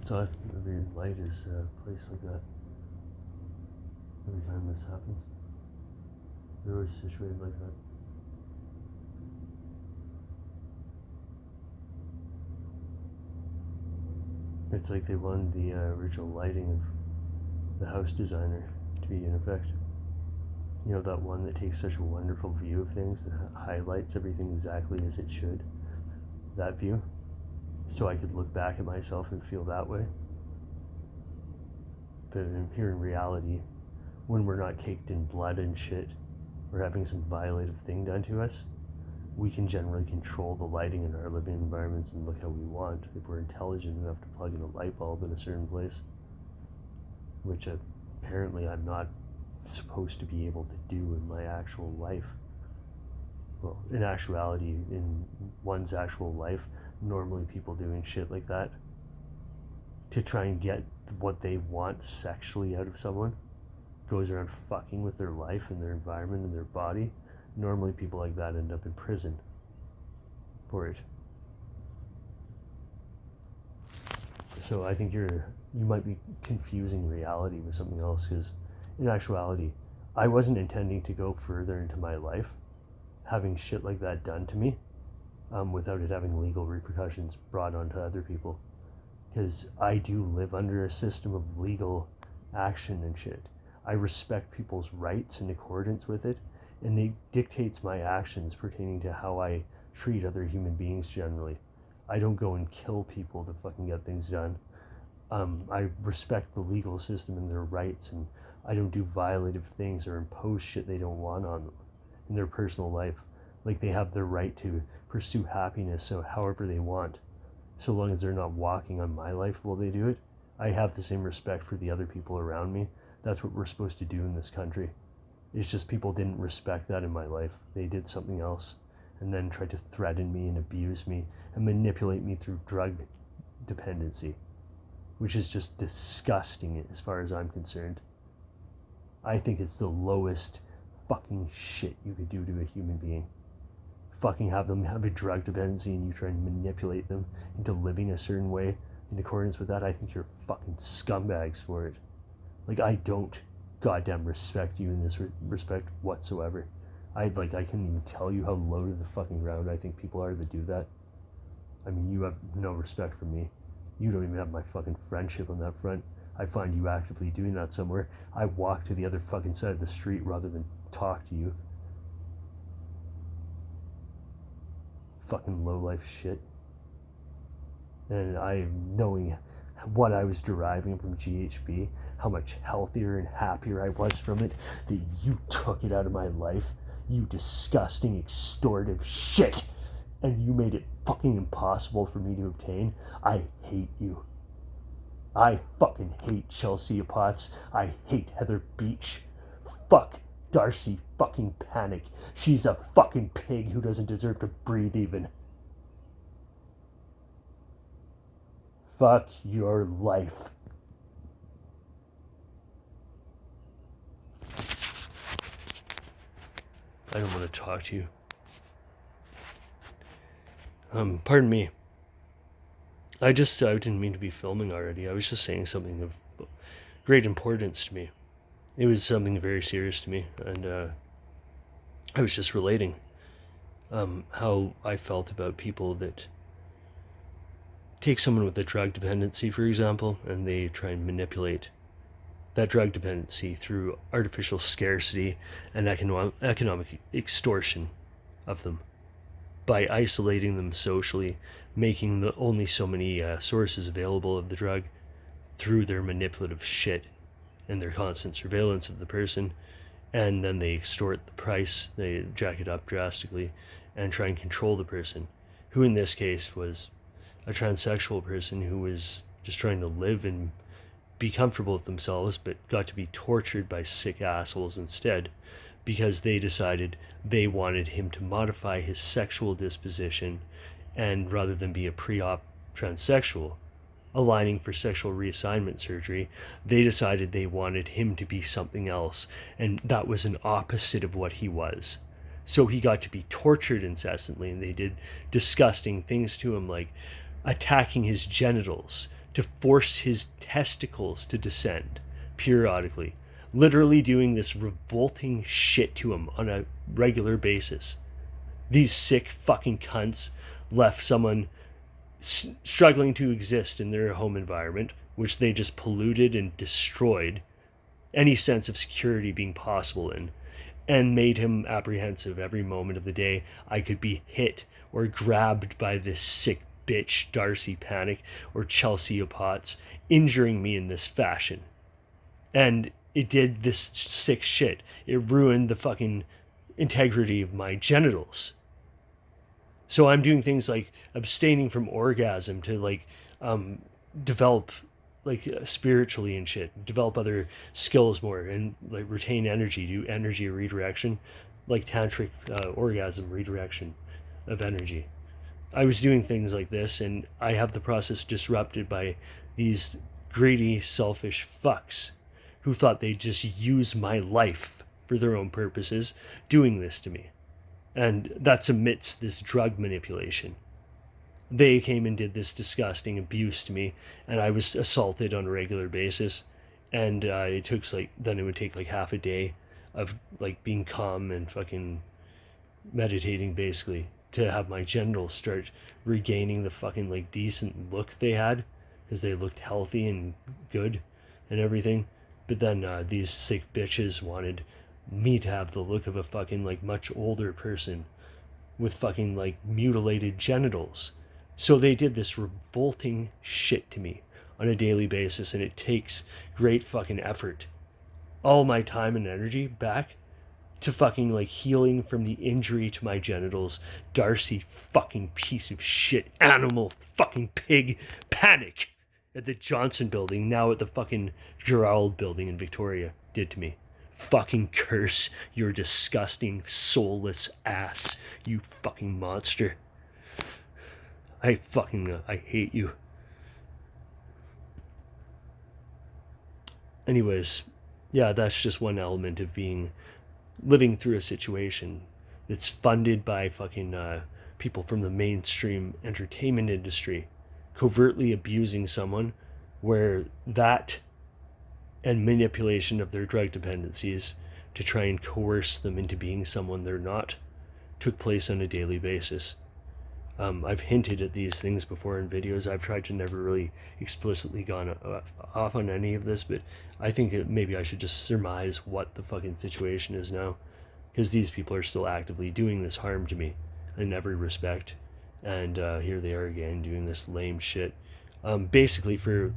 thought every light is placed like that. Every time this happens, they're always situated like that. It's like they wanted the original lighting of the house designer to be in effect. You know, that one that takes such a wonderful view of things that highlights everything exactly as it should. That view. So I could look back at myself and feel that way. But here in reality, when we're not caked in blood and shit, or having some violative thing done to us, we can generally control the lighting in our living environments and look how we want if we're intelligent enough to plug in a light bulb in a certain place, which apparently I'm not supposed to be able to do in my actual life. Well, in actuality, in one's actual life, normally people doing shit like that to try and get what they want sexually out of someone goes around fucking with their life and their environment and their body. Normally people like that end up in prison for it. So I think you might be confusing reality with something else, because in actuality, I wasn't intending to go further into my life having shit like that done to me without it having legal repercussions brought onto other people. Because I do live under a system of legal action and shit. I respect people's rights in accordance with it, and it dictates my actions pertaining to how I treat other human beings generally. I don't go and kill people to fucking get things done. I respect the legal system and their rights, and I don't do violative things or impose shit they don't want on them in their personal life. Like, they have their right to pursue happiness so however they want, so long as they're not walking on my life while they do it. I have the same respect for the other people around me. That's what we're supposed to do in this country. It's just people didn't respect that in my life. They did something else and then tried to threaten me and abuse me and manipulate me through drug dependency, which is just disgusting as far as I'm concerned. I think it's the lowest fucking shit you could do to a human being. Fucking have them have a drug dependency and you try and manipulate them into living a certain way in accordance with that. I think you're fucking scumbags for it. Like, I don't goddamn respect you in this respect whatsoever. I couldn't even tell you how low to the fucking ground I think people are that do that. I mean, you have no respect for me. You don't even have my fucking friendship on that front. I find you actively doing that somewhere. I walk to the other fucking side of the street rather than talk to you. Fucking low-life shit. And knowing what I was deriving from GHB, how much healthier and happier I was from it, that you took it out of my life, you disgusting, extortive shit, and you made it fucking impossible for me to obtain. I hate you. I fucking hate Chelsea Potts. I hate Heather Beach. Fuck Darcy fucking Panic. She's a fucking pig who doesn't deserve to breathe even. Fuck your life. I don't want to talk to you. Pardon me. I didn't mean to be filming already. I was just saying something of great importance to me. It was something very serious to me, and I was just relating how I felt about people that take someone with a drug dependency, for example, and they try and manipulate that drug dependency through artificial scarcity and economic extortion of them by isolating them socially, making only so many sources available of the drug through their manipulative shit and their constant surveillance of the person. And then they extort the price, they jack it up drastically and try and control the person, who in this case was a transsexual person who was just trying to live and be comfortable with themselves, but got to be tortured by sick assholes instead, because they decided they wanted him to modify his sexual disposition, and rather than be a pre-op transsexual, aligning for sexual reassignment surgery, they decided they wanted him to be something else, and that was an opposite of what he was. So he got to be tortured incessantly, and they did disgusting things to him, like attacking his genitals to force his testicles to descend periodically, literally doing this revolting shit to him on a regular basis. These sick fucking cunts left someone struggling to exist in their home environment, which they just polluted and destroyed any sense of security being possible in, and made him apprehensive every moment of the day I could be hit or grabbed by this sick bitch Darcy Panic or Chelsea Potts, injuring me in this fashion. And it did this sick shit. It ruined the fucking integrity of my genitals. So I'm doing things like abstaining from orgasm to like develop like spiritually and shit, develop other skills more, and like retain energy, do energy redirection, like tantric orgasm redirection of energy. I was doing things like this, and I have the process disrupted by these greedy, selfish fucks who thought they'd just use my life for their own purposes, doing this to me. And that's amidst this drug manipulation. They came and did this disgusting abuse to me, and I was assaulted on a regular basis. And it would take like half a day of like being calm and fucking meditating basically to have my genitals start regaining the fucking like decent look they had, because they looked healthy and good and everything. But then these sick bitches wanted me to have the look of a fucking like much older person with fucking like mutilated genitals. So they did this revolting shit to me on a daily basis, and it takes great fucking effort, all my time and energy back to fucking like healing from the injury to my genitals. Darcy fucking piece of shit animal fucking pig Panic at the Johnson building, now at the fucking Gerald building in Victoria, did to me. Fucking curse your disgusting soulless ass, you fucking monster. I hate you. Anyways, yeah, that's just one element of living through a situation that's funded by fucking people from the mainstream entertainment industry, covertly abusing someone, where that and manipulation of their drug dependencies to try and coerce them into being someone they're not took place on a daily basis. I've hinted at these things before in videos. I've tried to never really explicitly gone off on any of this, but I think maybe I should just surmise what the fucking situation is now, because these people are still actively doing this harm to me in every respect, and here they are again doing this lame shit. Basically, for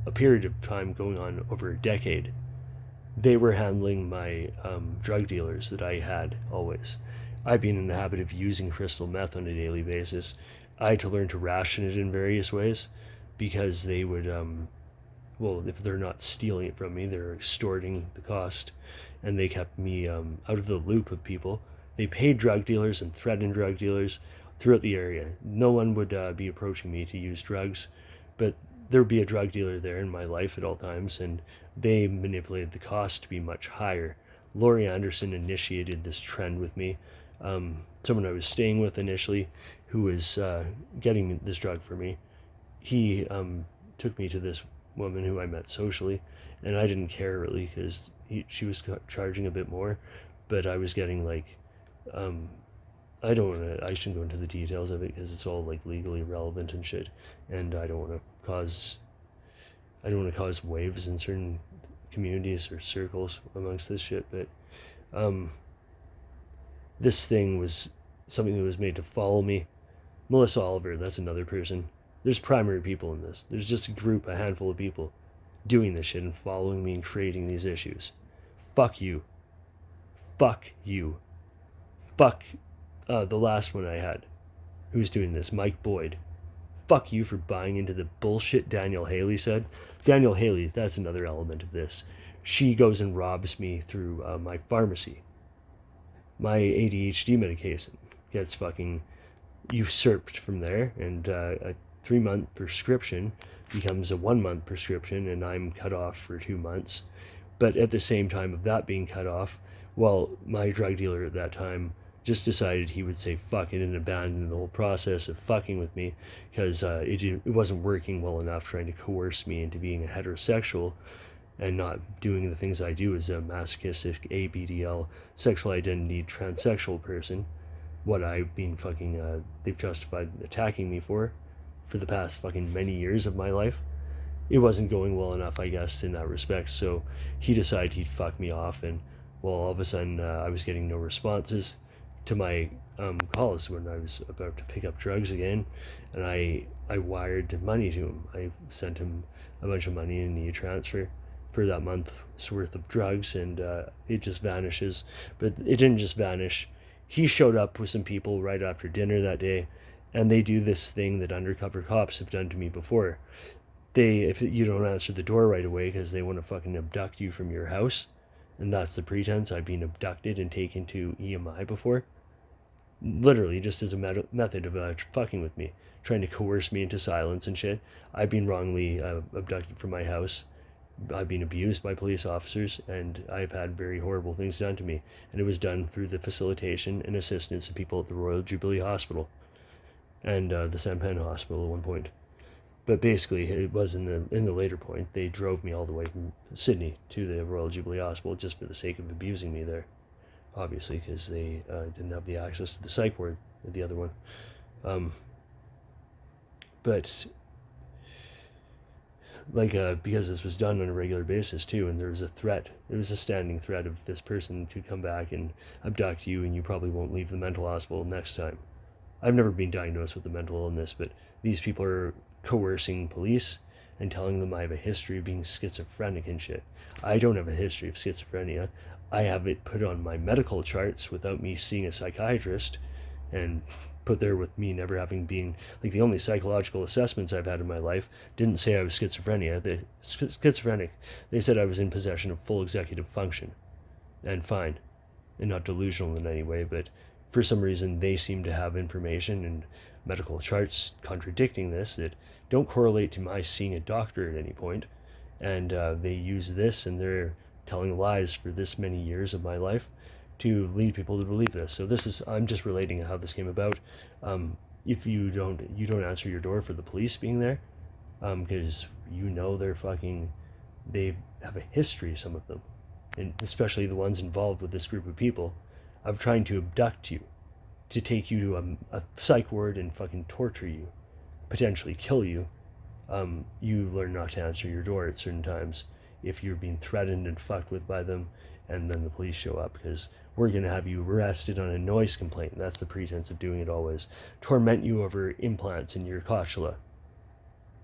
a period of time going on over a decade, they were handling my drug dealers that I had always. I've been in the habit of using crystal meth on a daily basis. I had to learn to ration it in various ways, because they would, if they're not stealing it from me, they're extorting the cost, and they kept me out of the loop of people. They paid drug dealers and threatened drug dealers throughout the area. No one would be approaching me to use drugs, but there would be a drug dealer there in my life at all times, and they manipulated the cost to be much higher. Laurie Anderson initiated this trend with me. Someone I was staying with initially, who was getting this drug for me, he took me to this woman who I met socially, and I didn't care really, because she was charging a bit more, but I was getting like, I shouldn't go into the details of it, because it's all like legally relevant and shit, and I don't want to cause waves in certain communities or circles amongst this shit, but this thing was something that was made to follow me. Melissa Oliver, that's another person. There's primary people in this. There's just a handful of people doing this shit and following me and creating these issues. Fuck you. Fuck you. Fuck the last one I had. Who's doing this? Mike Boyd. Fuck you for buying into the bullshit Daniel Haley said. Daniel Haley, that's another element of this. She goes and robs me through my pharmacy. My ADHD medication gets fucking usurped from there, and a 3-month prescription becomes a 1-month prescription, and I'm cut off for 2 months. But at the same time of that being cut off, well, my drug dealer at that time just decided he would say fuck it and abandon the whole process of fucking with me because it wasn't working well enough, trying to coerce me into being a heterosexual and not doing the things I do as a masochistic ABDL sexual identity transsexual person. What I've been fucking they've justified attacking me for the past fucking many years of my life. It wasn't going well enough, I guess, in that respect. So he decided he'd fuck me off, and well, all of a sudden I was getting no responses to my calls when I was about to pick up drugs again, and I wired money to him. I sent him a bunch of money in a transfer for that month's worth of drugs, and it just vanishes. But it didn't just vanish. He showed up with some people right after dinner that day, and they do this thing that undercover cops have done to me before. If you don't answer the door right away because they want to fucking abduct you from your house, and that's the pretense. I've been abducted and taken to EMI before, literally just as a method of fucking with me, trying to coerce me into silence and shit. I've been wrongly abducted from my house. I've been abused by police officers, and I've had very horrible things done to me, and it was done through the facilitation and assistance of people at the Royal Jubilee Hospital and the Sanpen Hospital at one point. But basically, it was in the later point, they drove me all the way from Sydney to the Royal Jubilee Hospital just for the sake of abusing me there, obviously, because they didn't have the access to the psych ward at the other one. But because this was done on a regular basis too, and there was a threat, it was a standing threat of this person to come back and abduct you, and you probably won't leave the mental hospital next time. I've never been diagnosed with a mental illness, but these people are coercing police and telling them I have a history of being schizophrenic and shit. I don't have a history of schizophrenia. I have it put on my medical charts without me seeing a psychiatrist, and put there with me never having been, like, the only psychological assessments I've had in my life didn't say I was schizophrenic. They said I was in possession of full executive function and fine, and not delusional in any way, but for some reason they seem to have information and medical charts contradicting this that don't correlate to my seeing a doctor at any point, and they use this, and they're telling lies for this many years of my life to lead people to believe this. So I'm just relating how this came about. If you don't answer your door for the police being there, because they have a history, some of them, and especially the ones involved with this group of people, of trying to abduct you, to take you to a psych ward and fucking torture you, potentially kill you. You learn not to answer your door at certain times if you're being threatened and fucked with by them, and then the police show up, because we're going to have you arrested on a noise complaint. That's the pretense of doing it always. Torment you over implants in your cochlea.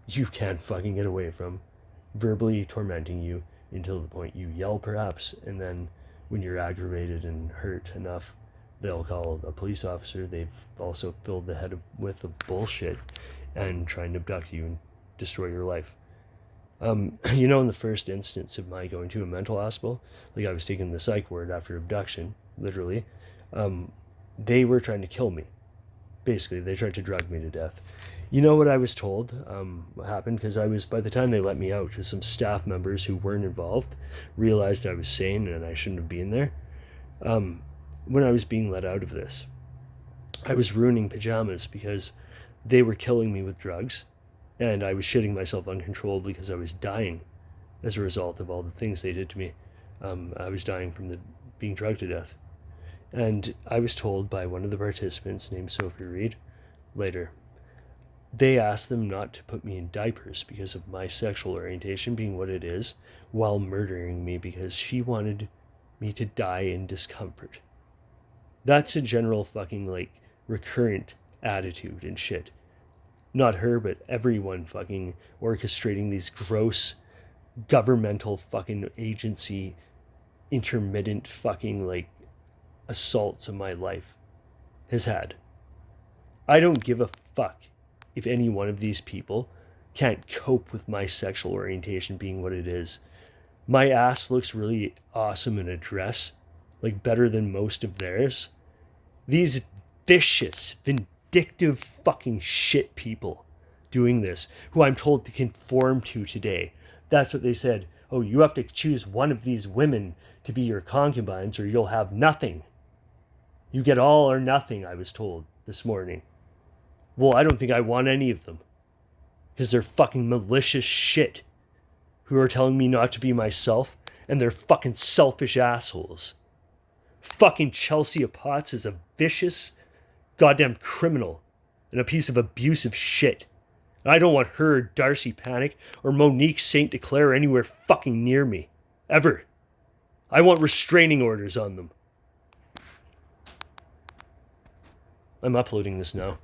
You can't fucking get away from verbally tormenting you until the point you yell, perhaps, and then when you're aggravated and hurt enough, they'll call a police officer. They've also filled the head with the bullshit and trying to abduct you and destroy your life. In the first instance of my going to a mental hospital, like I was taken to the psych ward after abduction, literally, they were trying to kill me. Basically, they tried to drug me to death. You know what I was told what happened? Because by the time they let me out, because some staff members who weren't involved realized I was sane and I shouldn't have been there. When I was being let out of this, I was ruining pajamas because they were killing me with drugs, and I was shitting myself uncontrollably because I was dying as a result of all the things they did to me. I was dying from being drugged to death. And I was told by one of the participants named Sophie Reed later, they asked them not to put me in diapers because of my sexual orientation being what it is, while murdering me because she wanted me to die in discomfort. That's a general fucking, recurrent attitude and shit. Not her, but everyone fucking orchestrating these gross governmental fucking agency intermittent fucking assaults of my life has had. I don't give a fuck if any one of these people can't cope with my sexual orientation being what it is. My ass looks really awesome in a dress, better than most of theirs. These vicious, vindictive fucking shit people doing this, who I'm told to conform to today. That's what they said. Oh, you have to choose one of these women to be your concubines or you'll have nothing. You get all or nothing, I was told this morning. Well, I don't think I want any of them. Because they're fucking malicious shit who are telling me not to be myself, and they're fucking selfish assholes. Fucking Chelsea Potts is a vicious, goddamn criminal and a piece of abusive shit. And I don't want her, Darcy Panic, or Monique St. Declare anywhere fucking near me. Ever. I want restraining orders on them. I'm uploading this now.